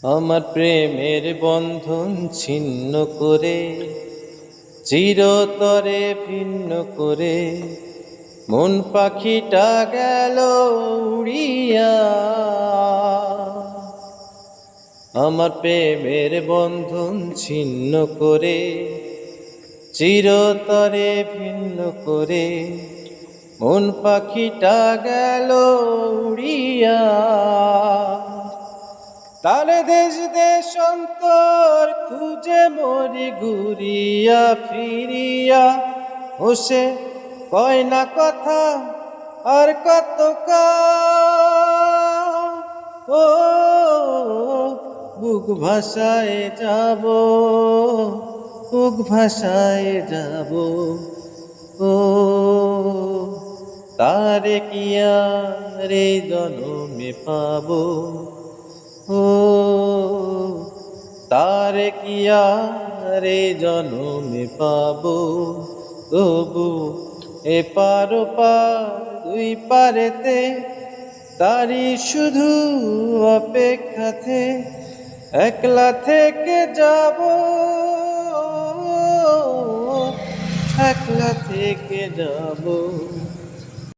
আমার প্রেমের বন্ধন ছিন্ন করে, চিরতরে ভিন্ন করে, মন পাখিটা গেল উড়িয়া। আমার প্রেমের বন্ধন ছিন্ন করে, চিরতরে ভিন্ন করে, মন পাখিটা গেল উড়িয়া। তারে দেশ দেশান্তর খুঁজে মরি ঘুরিয়া ফিরিয়া, ওসে কয় না কথা আর কত ও বুক ভাষায় যাব, বুক ভাষায় যাব। ও তারে কি আর এই জনমে পাবো, ও তারে কি আর এই জনমে পাবো। তবু এপার ওপার দুই পারেতে তারি শুধু অপেক্ষাতে একলা থেকে যাব, একলা থেকে যাব।